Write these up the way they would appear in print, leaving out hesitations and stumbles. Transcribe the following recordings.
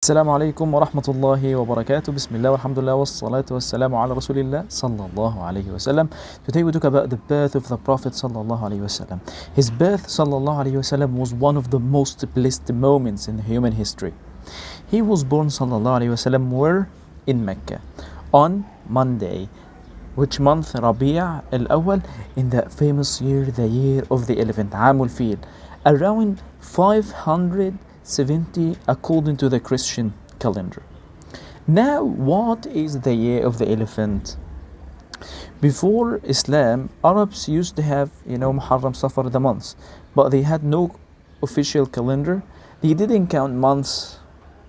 السلام عليكم ورحمة الله وبركاته. بسم الله والحمد لله والصلاة والسلام على رسول الله صلى الله عليه وسلم. Today we talk about the birth of the Prophet صلى الله عليه وسلم. His birth صلى الله عليه وسلم was one of the most blessed moments in human history. He was born صلى الله عليه وسلم where? In Mecca on Monday. Which month? Rabi' al-Awwal, in that famous year, the year of the elephant, عام الفيل, around 570 according to the Christian calendar. Now, what is the year of the elephant? Before Islam, Arabs used to have, Muharram, Safar, the months, but they had no official calendar. They didn't count months,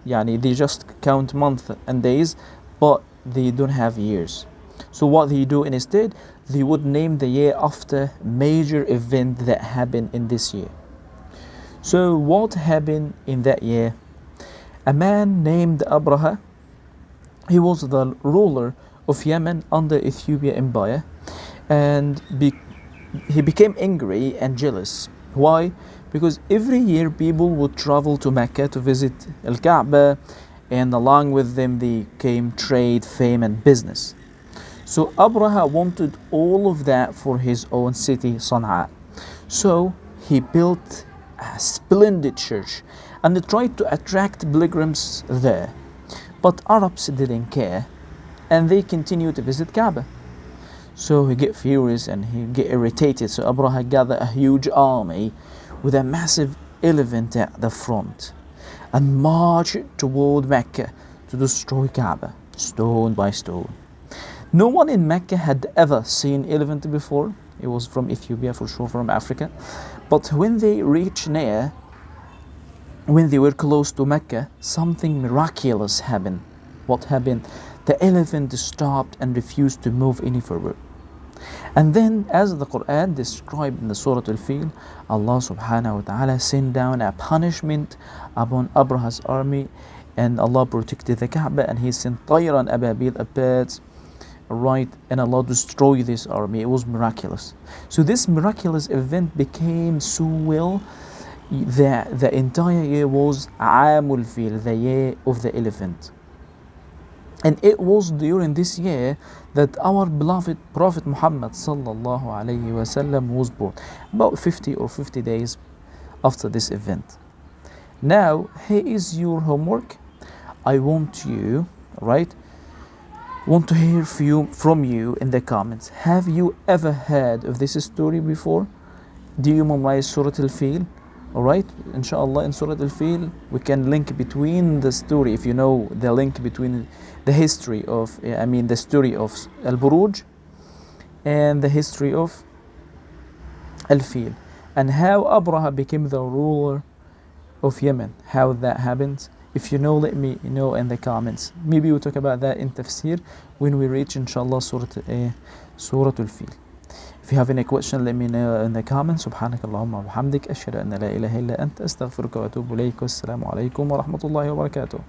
they just count months and days, but they don't have years. So what they do instead, they would name the year after major event that happened in this year. So what happened in that year? A man named Abraha, he was the ruler of Yemen under Ethiopia Empire, and he became angry and jealous. Why? Because every year people would travel to Mecca to visit Al-Kaaba, and along with them they came trade, fame and business. So Abraha wanted all of that for his own city, Sana'a. So he built a splendid church and they tried to attract pilgrims there. But Arabs didn't care and they continued to visit Kaaba. So he get furious and he get irritated. So Abraha gathered a huge army with a massive elephant at the front and marched toward Mecca to destroy Kaaba, stone by stone. No one in Mecca had ever seen elephant before. It was from Ethiopia, for sure, from Africa. But when they reached near, when they were close to Mecca, something miraculous happened. What happened? The elephant stopped and refused to move any further. And then, as the Qur'an described in the Surah Al-Fil, Allah subhanahu wa ta'ala sent down a punishment upon Abraha's army, and Allah protected the Kaaba, and He sent Tayran Ababil, birds, right, and Allah destroyed this army. It was miraculous. So this miraculous event became so well that the entire year was Aamul Fil, the year of the elephant. And it was during this year that our beloved Prophet Muhammad sallallahu alayhi wasallam was born, about 50 or 50 days after this event. Now, here is your homework. I want to hear from you in the comments. Have you ever heard of this story before? Do you memorize Surah Al-Fil? Alright, inshallah, in Surah Al-Fil we can link between the story, if you know the link between the history of, the story of Al-Buruj and the history of Al-Fil, and how Abraha became the ruler of Yemen, how that happened. If you know, let me know in the comments. Maybe we'll talk about that in tafsir when we reach, inshallah, Surah Al-Fil. If you have any question, let me know in the comments. سبحانك اللهم وبحمدك أشهد أن لا إله إلا أنت أستغفرك وأتوب إليك. والسلام عليكم ورحمة الله وبركاته.